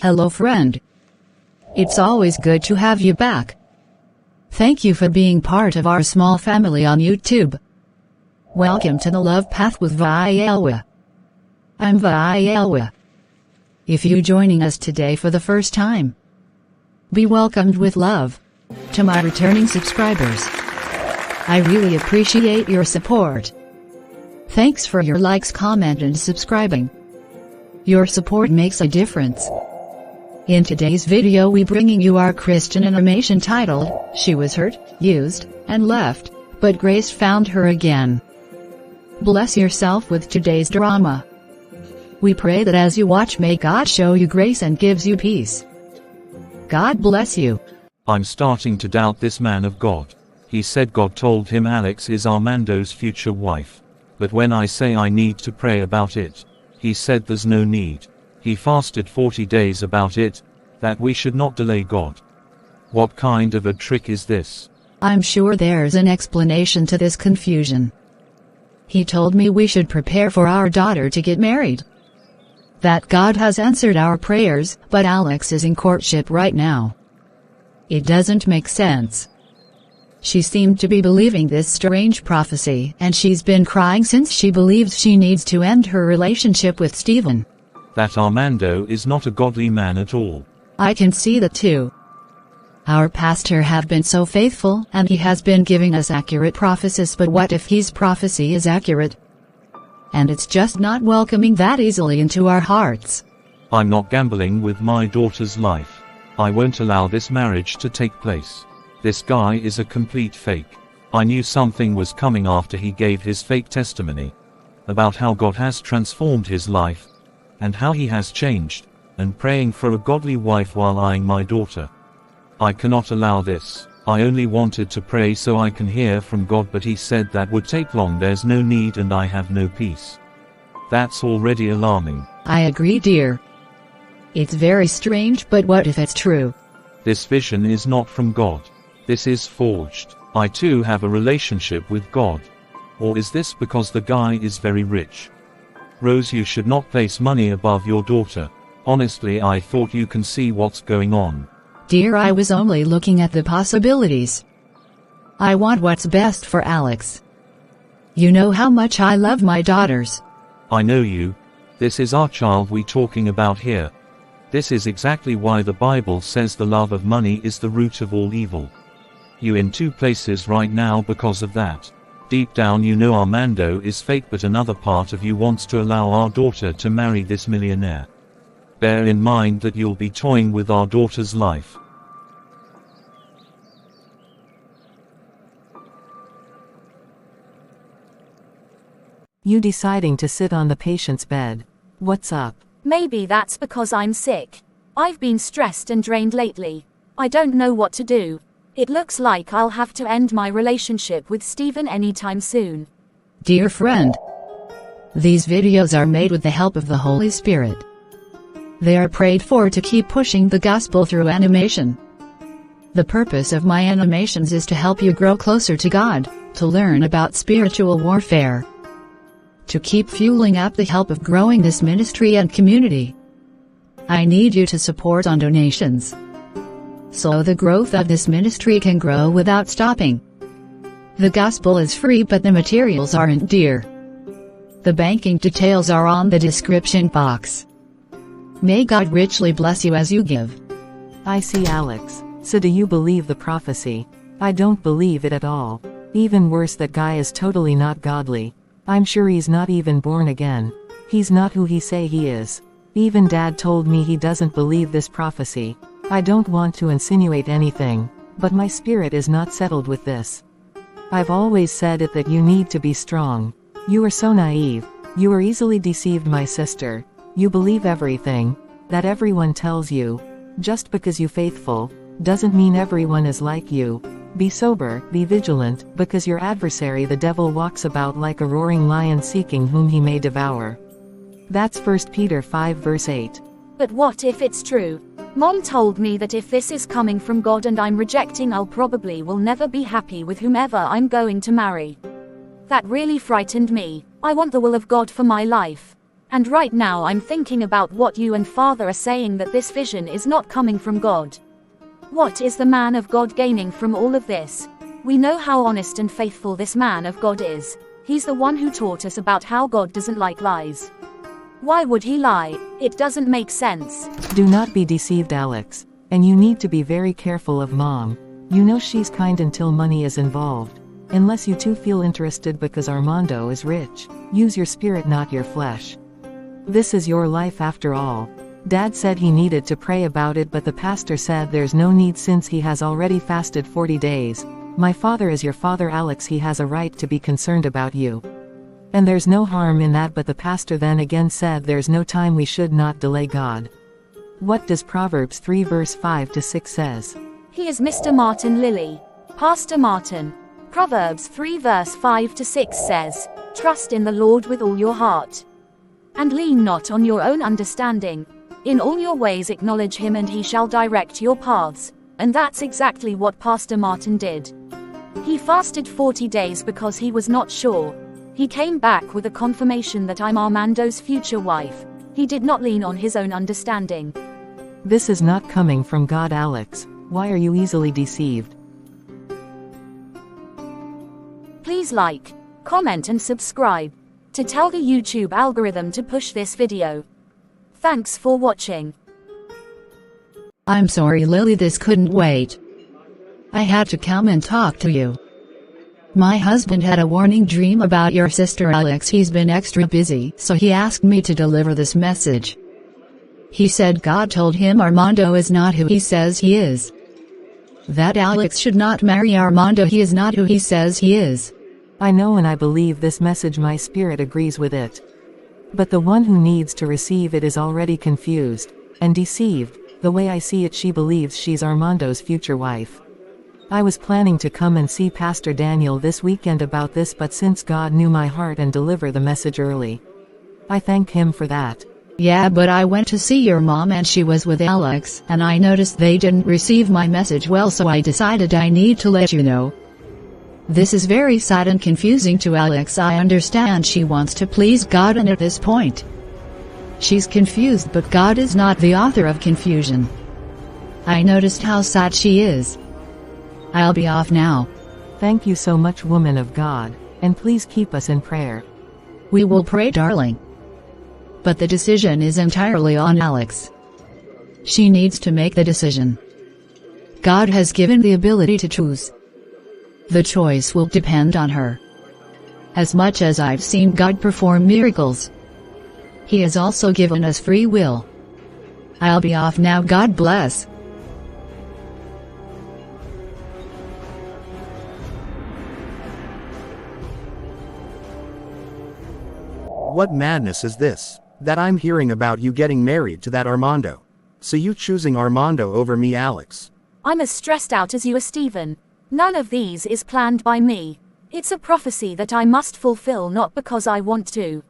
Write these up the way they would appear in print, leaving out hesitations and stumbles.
Hello friend. It's always good to have you back. Thank you for being part of our small family on YouTube. Welcome to the Love Path with Vayelwa. I'm Vayelwa. If you're joining us today for the first time, be welcomed with love. To my returning subscribers, I really appreciate your support. Thanks for your likes, comment and subscribing. Your support makes a difference. In today's video we bringing you our Christian animation titled, She Was Hurt, Used, and Left, but Grace Found Her Again. Bless yourself with today's drama. We pray that as you watch may God show you grace and gives you peace. God bless you. I'm starting to doubt this man of God. He said God told him Alex is Armando's future wife. But when I say I need to pray about it, he said there's no need. He fasted 40 days about it, that we should not delay God. What kind of a trick is this? I'm sure there's an explanation to this confusion. He told me we should prepare for our daughter to get married. That God has answered our prayers, but Alex is in courtship right now. It doesn't make sense. She seemed to be believing this strange prophecy, and she's been crying since she believes she needs to end her relationship with Stephen. That Armando is not a godly man at all. I can see that too. Our pastor have been so faithful, and he has been giving us accurate prophecies, but what if his prophecy is accurate? And it's just not welcoming that easily into our hearts. I'm not gambling with my daughter's life. I won't allow this marriage to take place. This guy is a complete fake. I knew something was coming after he gave his fake testimony about how God has transformed his life, and how he has changed, and praying for a godly wife while eyeing my daughter. I cannot allow this. I only wanted to pray so I can hear from God, but he said that would take long. There's no need and I have no peace. That's already alarming. I agree, dear. It's very strange, but what if it's true? This vision is not from God. This is forged. I too have a relationship with God. Or is this because the guy is very rich? Rose, you should not place money above your daughter. Honestly, I thought you can see what's going on. Dear, I was only looking at the possibilities. I want what's best for Alex. You know how much I love my daughters. I know you. This is our child we talking about here. This is exactly why the Bible says the love of money is the root of all evil. You in two places right now because of that. Deep down you know Armando is fake, but another part of you wants to allow our daughter to marry this millionaire. Bear in mind that you'll be toying with our daughter's life. You deciding to sit on the patient's bed. What's up? Maybe that's because I'm sick. I've been stressed and drained lately. I don't know what to do. It looks like I'll have to end my relationship with Stephen anytime soon. Dear friend, these videos are made with the help of the Holy Spirit. They are prayed for to keep pushing the gospel through animation. The purpose of my animations is to help you grow closer to God, to learn about spiritual warfare, to keep fueling up the help of growing this ministry and community. I need you to support on donations, so the growth of this ministry can grow without stopping. The gospel is free, but the materials aren't, dear. The banking details are on the description box. May God richly bless you as you give. I see, Alex. So do you believe the prophecy? I don't believe it at all. Even worse, that guy is totally not godly. I'm sure he's not even born again. He's not who he say he is. Even Dad told me he doesn't believe this prophecy. I don't want to insinuate anything, but my spirit is not settled with this. I've always said it that you need to be strong. You are so naive. You are easily deceived, my sister. You believe everything that everyone tells you. Just because you faithful, doesn't mean everyone is like you. Be sober, be vigilant, because your adversary the devil walks about like a roaring lion seeking whom he may devour. That's 1 Peter 5 verse 8. But what if it's true? Mom told me that if this is coming from God and I'm rejecting, I'll probably will never be happy with whomever I'm going to marry. That really frightened me. I want the will of God for my life. And right now I'm thinking about what you and Father are saying, that this vision is not coming from God. What is the man of God gaining from all of this? We know how honest and faithful this man of God is. He's the one who taught us about how God doesn't like lies. Why would he lie? It doesn't make sense. Do not be deceived, Alex. And you need to be very careful of Mom. You know she's kind until money is involved. Unless you two feel interested because Armando is rich. Use your spirit, not your flesh. This is your life after all. Dad said he needed to pray about it, but the pastor said there's no need since he has already fasted 40 days. My father is your father, Alex. He has a right to be concerned about you. And there's no harm in that, but the pastor then again said there's no time we should not delay God. What does Proverbs 3 verse 5 to 6 says? He is Mr. Martin Lilly. Pastor Martin. Proverbs 3 verse 5 to 6 says, "Trust in the Lord with all your heart. And lean not on your own understanding. In all your ways acknowledge him, and he shall direct your paths." And that's exactly what Pastor Martin did. He fasted 40 days because he was not sure. He came back with a confirmation that I'm Armando's future wife. He did not lean on his own understanding. This is not coming from God, Alex. Why are you easily deceived? Please like, comment and subscribe to tell the YouTube algorithm to push this video. Thanks for watching. I'm sorry, Lily, this couldn't wait. I had to come and talk to you. My husband had a warning dream about your sister Alex. He's been extra busy, so he asked me to deliver this message. He said God told him Armando is not who he says he is. That Alex should not marry Armando. He is not who he says he is. I know, and I believe this message. My spirit agrees with it. But the one who needs to receive it is already confused and deceived. The way I see it, she believes she's Armando's future wife. I was planning to come and see Pastor Daniel this weekend about this, but since God knew my heart and delivered the message early, I thank him for that. Yeah, but I went to see your mom and she was with Alex, and I noticed they didn't receive my message well, so I decided I need to let you know. This is very sad and confusing to Alex. I understand she wants to please God, and at this point, she's confused, but God is not the author of confusion. I noticed how sad she is. I'll be off now. Thank you so much, woman of God, and please keep us in prayer. We will pray, darling. But the decision is entirely on Alex. She needs to make the decision. God has given the ability to choose. The choice will depend on her. As much as I've seen God perform miracles, He has also given us free will. I'll be off now. God bless. What madness is this, that I'm hearing about you getting married to that Armando? So you choosing Armando over me, Alex? I'm as stressed out as you are, Stephen. None of these is planned by me. It's a prophecy that I must fulfill, not because I want to.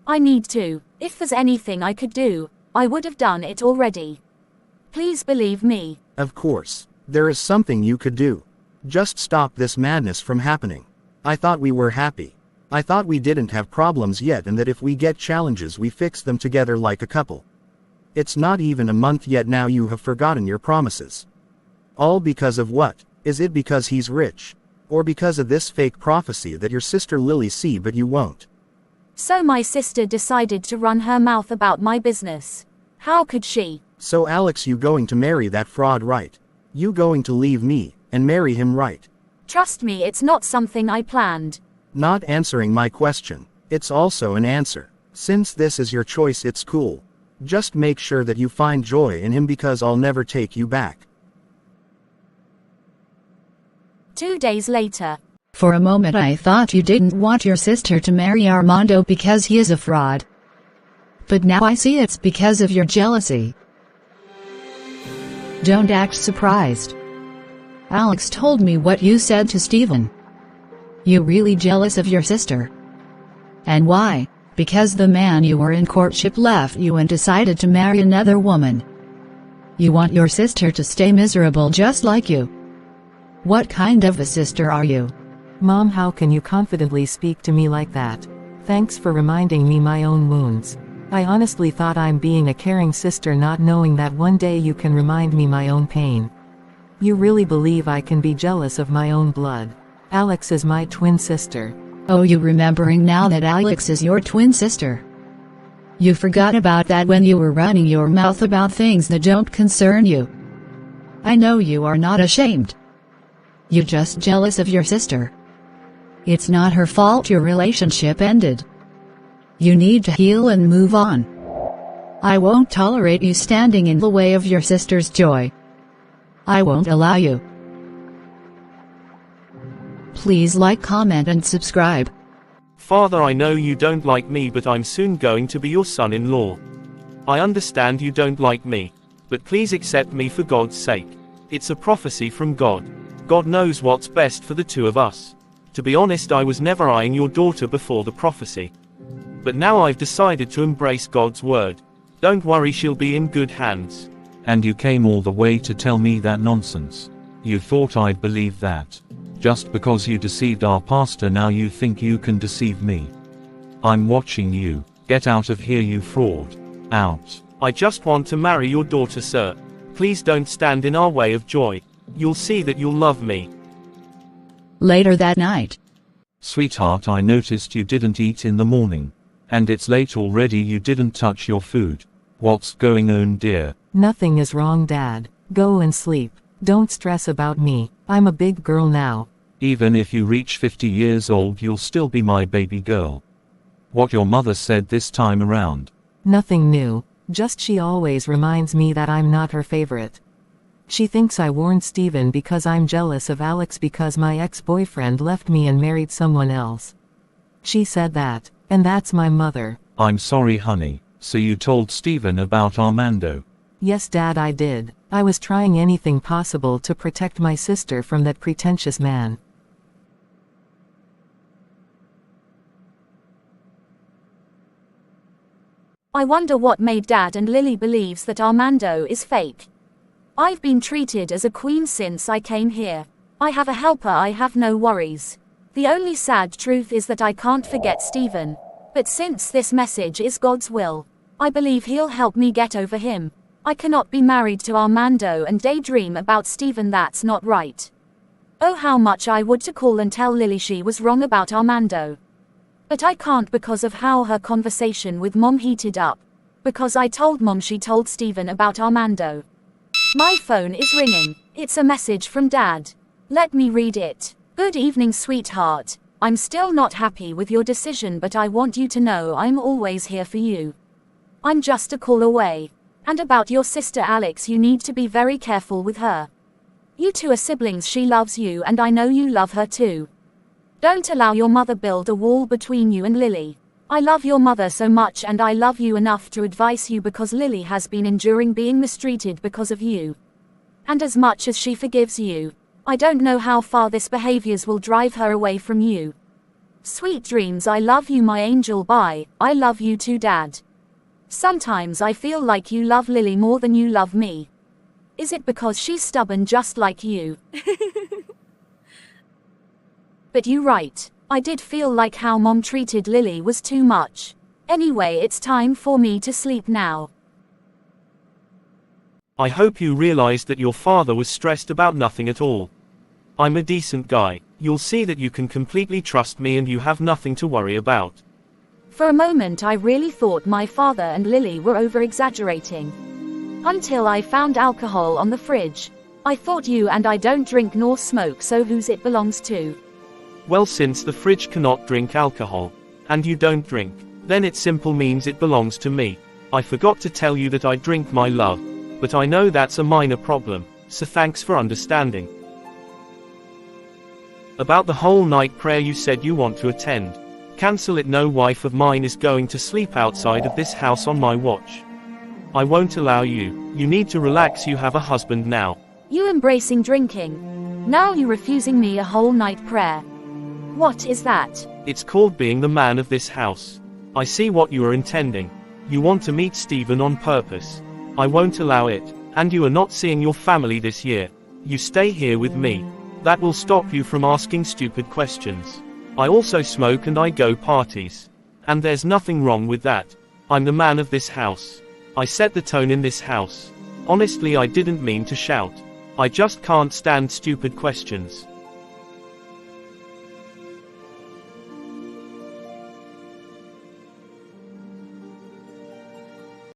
I need to. If there's anything I could do, I would have done it already. Please believe me. Of course, there is something you could do. Just stop this madness from happening. I thought we were happy. I thought we didn't have problems yet, and that if we get challenges we fix them together like a couple. It's not even a month yet, now you have forgotten your promises. All because of what? Is it because he's rich? Or because of this fake prophecy that your sister Lily see but you won't? So my sister decided to run her mouth about my business. How could she? So Alex, you going to marry that fraud, right? You going to leave me and marry him, right? Trust me, it's not something I planned. Not answering my question. It's also an answer. Since this is your choice, it's cool. Just make sure that you find joy in him, because I'll never take you back. 2 days later. For a moment I thought you didn't want your sister to marry Armando because he is a fraud. But now I see it's because of your jealousy. Don't act surprised. Alex told me what you said to Stephen. You really jealous of your sister. And why? Because the man you were in courtship left you and decided to marry another woman. You want your sister to stay miserable just like you. What kind of a sister are you? Mom, how can you confidently speak to me like that? Thanks for reminding me my own wounds. I honestly thought I'm being a caring sister, not knowing that one day you can remind me my own pain. You really believe I can be jealous of my own blood? Alex is my twin sister. Oh, you remembering now that Alex is your twin sister? You forgot about that when you were running your mouth about things that don't concern you. I know you are not ashamed. You're just jealous of your sister. It's not her fault your relationship ended. You need to heal and move on. I won't tolerate you standing in the way of your sister's joy. I won't allow you. Please like, comment and subscribe. Father, I know you don't like me, but I'm soon going to be your son-in-law. I understand you don't like me, but please accept me for God's sake. It's a prophecy from God. God knows what's best for the two of us. To be honest, I was never eyeing your daughter before the prophecy. But now I've decided to embrace God's word. Don't worry, she'll be in good hands. And you came all the way to tell me that nonsense. You thought I'd believe that. Just because you deceived our pastor, now you think you can deceive me. I'm watching you. Get out of here, you fraud. Out. I just want to marry your daughter, sir. Please don't stand in our way of joy. You'll see that you'll love me. Later that night. Sweetheart, I noticed you didn't eat in the morning. And it's late already, you didn't touch your food. What's going on, dear? Nothing is wrong, Dad. Go and sleep. Don't stress about me. I'm a big girl now. Even if you reach 50 years old, you'll still be my baby girl. What your mother said this time around? Nothing new. Just she always reminds me that I'm not her favorite. She thinks I warned Steven because I'm jealous of Alex because my ex-boyfriend left me and married someone else. She said that, and that's my mother. I'm sorry, honey. So you told Steven about Armando? Yes, Dad, I did. I was trying anything possible to protect my sister from that pretentious man. I wonder what made Dad and Lily believes that Armando is fake. I've been treated as a queen since I came here. I have a helper, I have no worries. The only sad truth is that I can't forget Steven. But since this message is God's will, I believe he'll help me get over him. I cannot be married to Armando and daydream about Steven, that's not right. Oh, how much I would to call and tell Lily she was wrong about Armando. But I can't because of how her conversation with Mom heated up. Because I told Mom she told Steven about Armando. My phone is ringing. It's a message from Dad. Let me read it. Good evening, sweetheart. I'm still not happy with your decision, but I want you to know I'm always here for you. I'm just a call away. And about your sister Alex, you need to be very careful with her. You two are siblings, she loves you and I know you love her too. Don't allow your mother build a wall between you and Lily. I love your mother so much and I love you enough to advise you because Lily has been enduring being mistreated because of you. And as much as she forgives you, I don't know how far this behaviors will drive her away from you. Sweet dreams, I love you my angel, bye. I love you too, Dad. Sometimes I feel like you love Lily more than you love me. Is it because she's stubborn just like you? But you're right. I did feel like how Mom treated Lily was too much. Anyway, it's time for me to sleep now. I hope you realized that your father was stressed about nothing at all. I'm a decent guy. You'll see that you can completely trust me and you have nothing to worry about. For a moment I really thought my father and Lily were over-exaggerating. Until I found alcohol on the fridge. I thought you and I don't drink nor smoke, so whose it belongs to? Well, since the fridge cannot drink alcohol, and you don't drink, then it simple means it belongs to me. I forgot to tell you that I drink, my love, but I know that's a minor problem, so thanks for understanding. About the whole night prayer you said you want to attend. Cancel it. No wife of mine is going to sleep outside of this house on my watch. I won't allow you. You need to relax, you have a husband now. You embracing drinking. Now you refusing me a whole night prayer. What is that? It's called being the man of this house. I see what you are intending. You want to meet Steven on purpose. I won't allow it. And you are not seeing your family this year. You stay here with me. That will stop you from asking stupid questions. I also smoke and I go parties. And there's nothing wrong with that. I'm the man of this house. I set the tone in this house. Honestly, I didn't mean to shout. I just can't stand stupid questions.